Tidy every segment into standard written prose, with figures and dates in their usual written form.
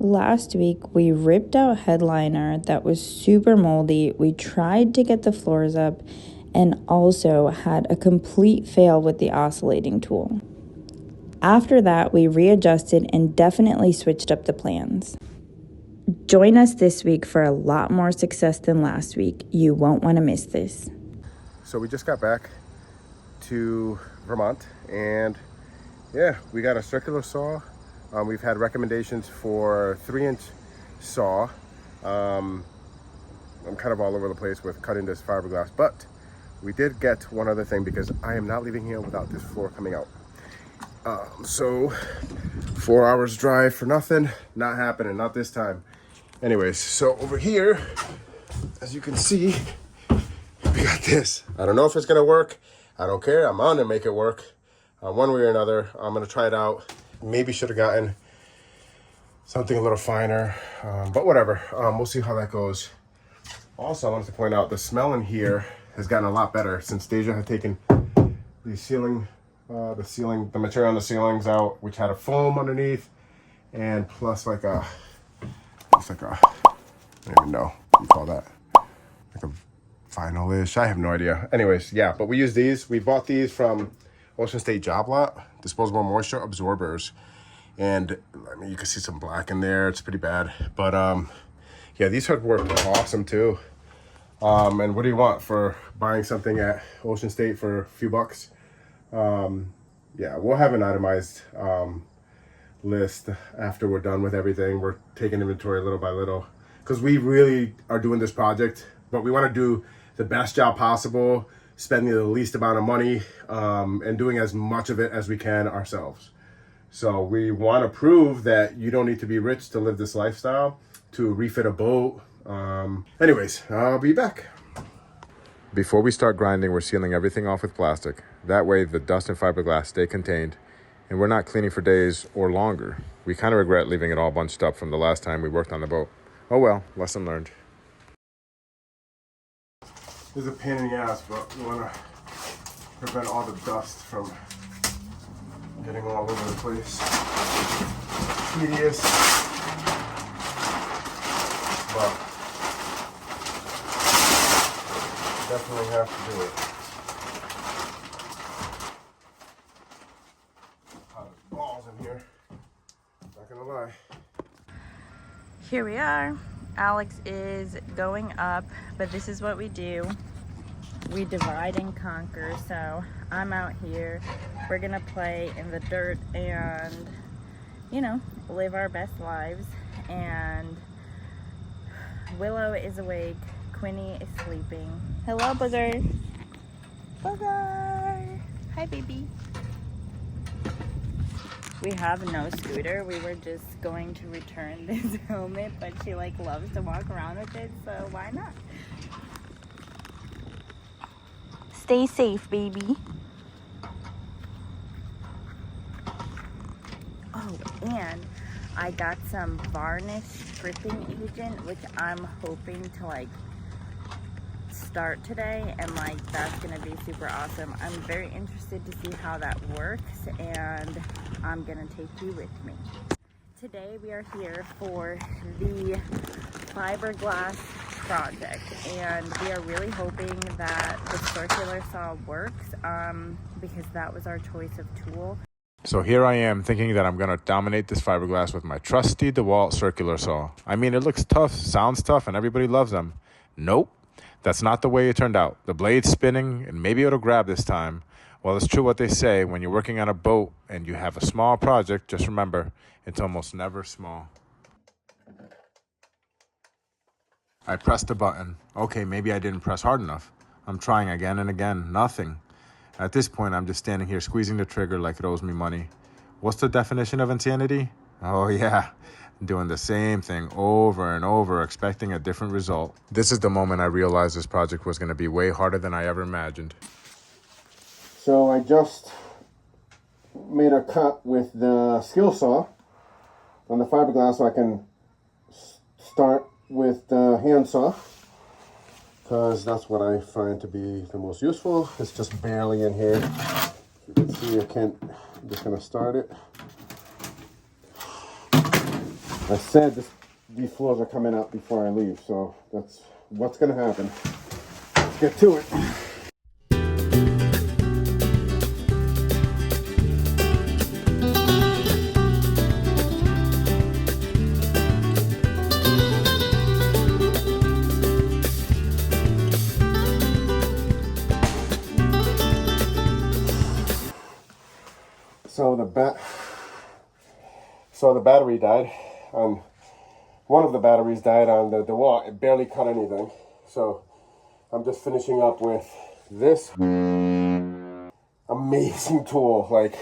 Last week, we ripped out headliner that was super moldy. We tried to get the floors up and also had a complete fail with the oscillating tool. After that, we readjusted and definitely switched up the plans. Join us this week for a lot more success than last week. You won't want to miss this. So we just got back to Vermont, and yeah, we got a circular saw. We've had recommendations for 3-inch saw. I'm kind of all over the place with cutting this fiberglass, but we did get one other thing because I am not leaving here without this floor coming out. So 4 hours drive for nothing, not happening, not this time. Anyways, so over here, as you can see, we got this. I don't know if it's gonna work. I don't care. I'm on to make it work one way or another. I'm gonna try it out. Maybe should have gotten something a little finer, but whatever. We'll see how that goes. Also, I wanted to point out the smell in here has gotten a lot better since Deja had taken the material on the ceilings out, which had a foam underneath, and plus I don't even know what you call that, like a vinyl-ish. I have no idea. Anyways, yeah, but we use these. We bought these from Ocean State Job Lot, disposable moisture absorbers, and I mean you can see some black in there. It's pretty bad, but yeah, these have worked awesome too. And what do you want for buying something at Ocean State for a few bucks? Yeah, we'll have an itemized list after we're done with everything. We're taking inventory little by little because we really are doing this project, but we want to do the best job possible, spending the least amount of money, and doing as much of it as we can ourselves. So we want to prove that you don't need to be rich to live this lifestyle, to refit a boat. Anyways, I'll be back. Before we start grinding, we're sealing everything off with plastic. That way the dust and fiberglass stay contained, and we're not cleaning for days or longer. We kind of regret leaving it all bunched up from the last time we worked on the boat. Oh well, lesson learned. This is a pain in the ass, but we want to prevent all the dust from getting all over the place. Tedious, but definitely have to do it. Balls in here, not gonna lie. Here we are. Alex is going up, but this is what we do. We divide and conquer. So I'm out here. We're gonna play in the dirt and, you know, live our best lives. And Willow is awake. Quinny is sleeping. Hello, Booger. Booger. Hi, baby. We have no scooter. We were just going to return this helmet, but she like loves to walk around with it, so why not? Stay safe, baby. Oh, and I got some varnish stripping agent, which I'm hoping to like start today, and like that's gonna be super awesome. I'm very interested to see how that works, and I'm gonna take you with me. Today we are here for the fiberglass project, and we are really hoping that the circular saw works because that was our choice of tool. So here I am thinking that I'm gonna dominate this fiberglass with my trusty DeWalt circular saw. I mean, it looks tough, sounds tough, and everybody loves them. Nope. That's not the way it turned out. The blade's spinning, and maybe it'll grab this time. Well, it's true what they say. When you're working on a boat and you have a small project, just remember, it's almost never small. I pressed the button. Okay, maybe I didn't press hard enough. I'm trying again and again. Nothing. At this point, I'm just standing here squeezing the trigger like it owes me money. What's the definition of insanity? Oh, yeah. Doing the same thing over and over, expecting a different result. This is the moment I realized this project was going to be way harder than I ever imagined. So I just made a cut with the skill saw on the fiberglass so I can start with the hand saw, because that's what I find to be the most useful. It's just barely in here. You can see I'm just going to start it. I said these floors are coming up before I leave, so that's what's gonna happen. Let's get to it. So the battery died. One of the batteries died on the wall. It barely cut anything. So I'm just finishing up with this amazing tool. Like,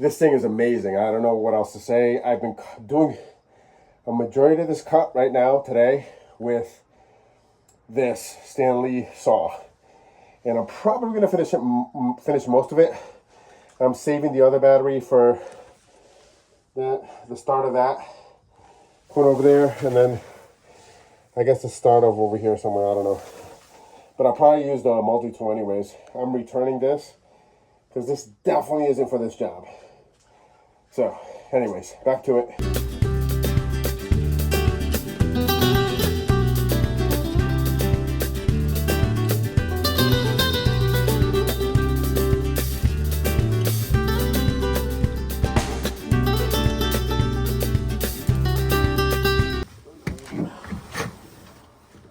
this thing is amazing. I don't know what else to say. I've been doing a majority of this cut right now today with this Stanley saw. And I'm probably gonna finish most of it. I'm saving the other battery for the start of that. Put over there, and then I guess the start of over here somewhere, I don't know. But I'll probably use the multi-tool anyways. I'm returning this because this definitely isn't for this job. So anyways, back to it.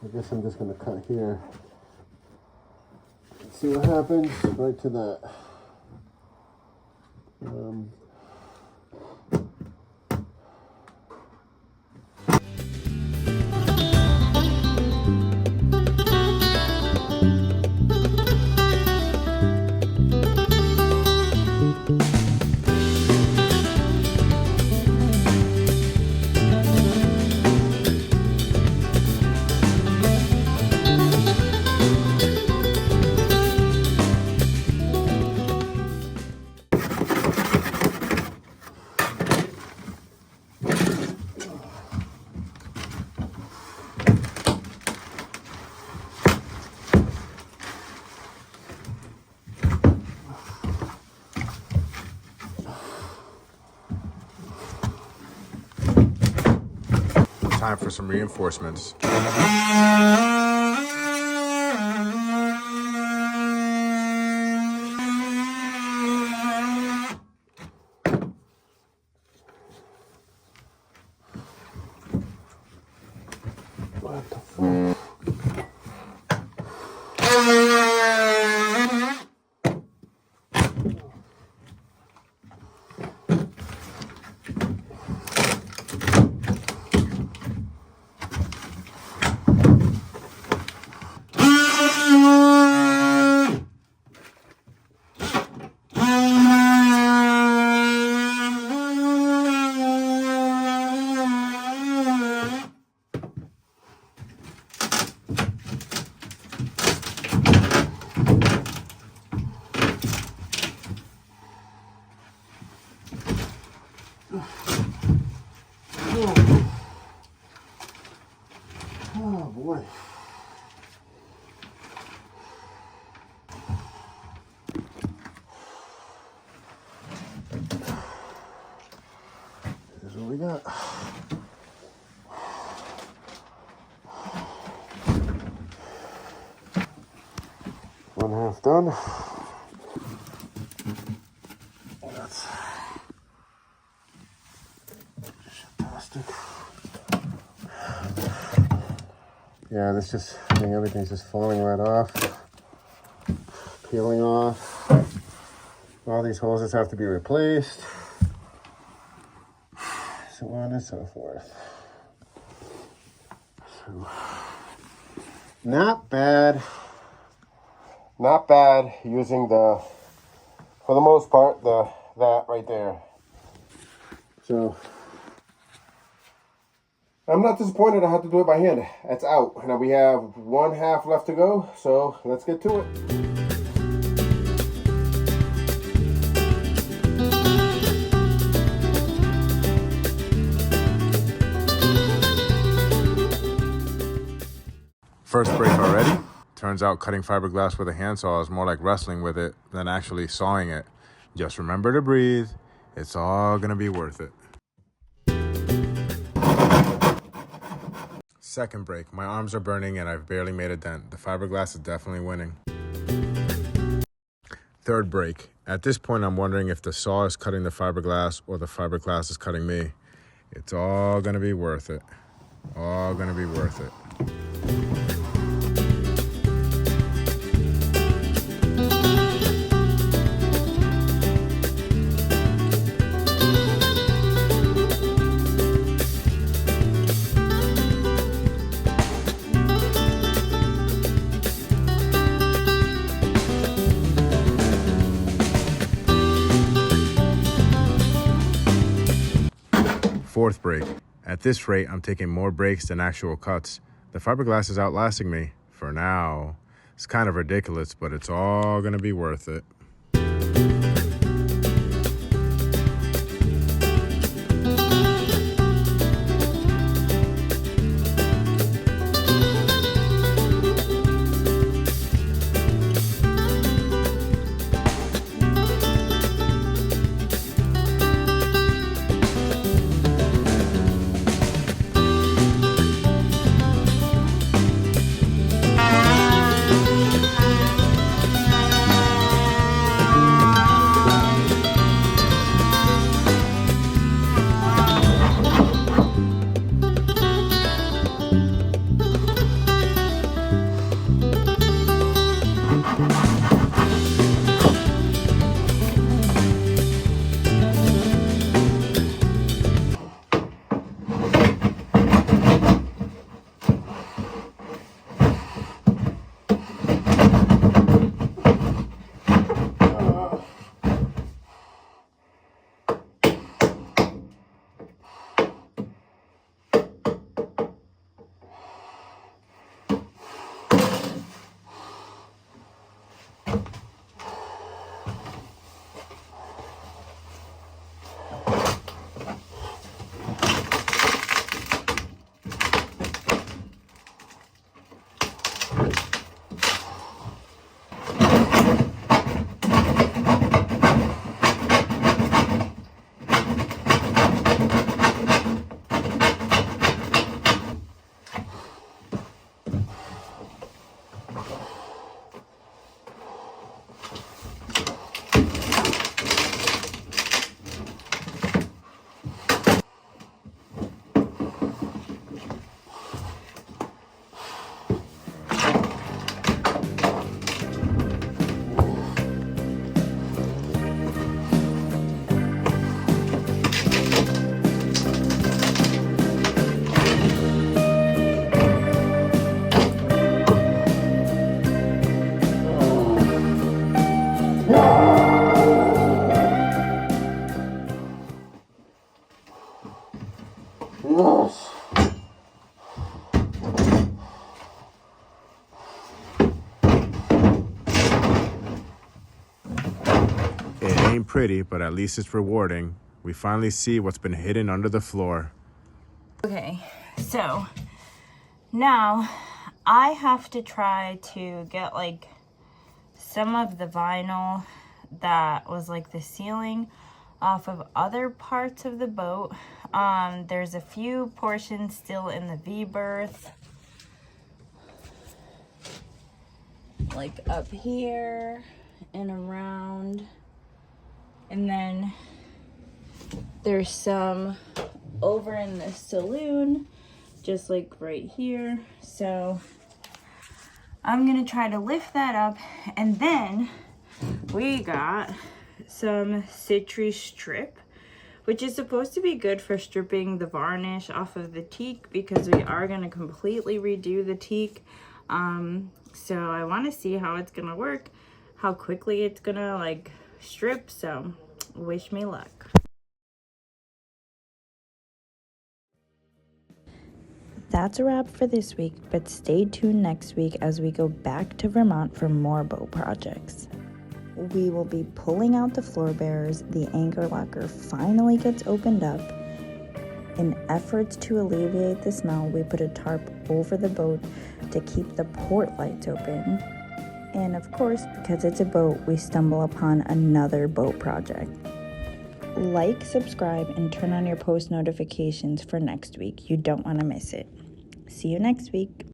I guess I'm just going to cut here. Let's see what happens. Right to that. Time for some reinforcements. What the fuck? Oh boy. Here's what we got. One half done. That's fantastic. Yeah, this just, I think everything's just falling right off, peeling off. All these hoses have to be replaced. So on and so forth. So, not bad. Not bad using for the most part, that right there. So, I'm not disappointed I had to do it by hand. It's out. Now we have one half left to go, so let's get to it. First break already? Turns out cutting fiberglass with a handsaw is more like wrestling with it than actually sawing it. Just remember to breathe. It's all gonna be worth it. Second break. My arms are burning and I've barely made a dent. The fiberglass is definitely winning. Third break. At this point, I'm wondering if the saw is cutting the fiberglass or the fiberglass is cutting me. It's all gonna be worth it. All gonna be worth it. Fourth break. At this rate, I'm taking more breaks than actual cuts. The fiberglass is outlasting me, for now. It's kind of ridiculous, but it's all gonna be worth it. It ain't pretty, but at least it's rewarding. We finally see what's been hidden under the floor. Okay, so now I have to try to get like some of the vinyl that was like the ceiling off of other parts of the boat. There's a few portions still in the V-berth, like up here and around, and then there's some over in the saloon, just like right here. So I'm gonna try to lift that up, and then we got some citrus strip, which is supposed to be good for stripping the varnish off of the teak, because we are going to completely redo the teak. So I want to see how it's going to work, how quickly it's going to like strip. So wish me luck. That's a wrap for this week, but stay tuned next week as we go back to Vermont for more boat projects. We will be pulling out the floor bearers. The anchor locker finally gets opened up. In efforts to alleviate the smell, we put a tarp over the boat to keep the port lights open. And of course, because it's a boat, we stumble upon another boat project. Like, subscribe, and turn on your post notifications for next week. You don't want to miss it. See you next week.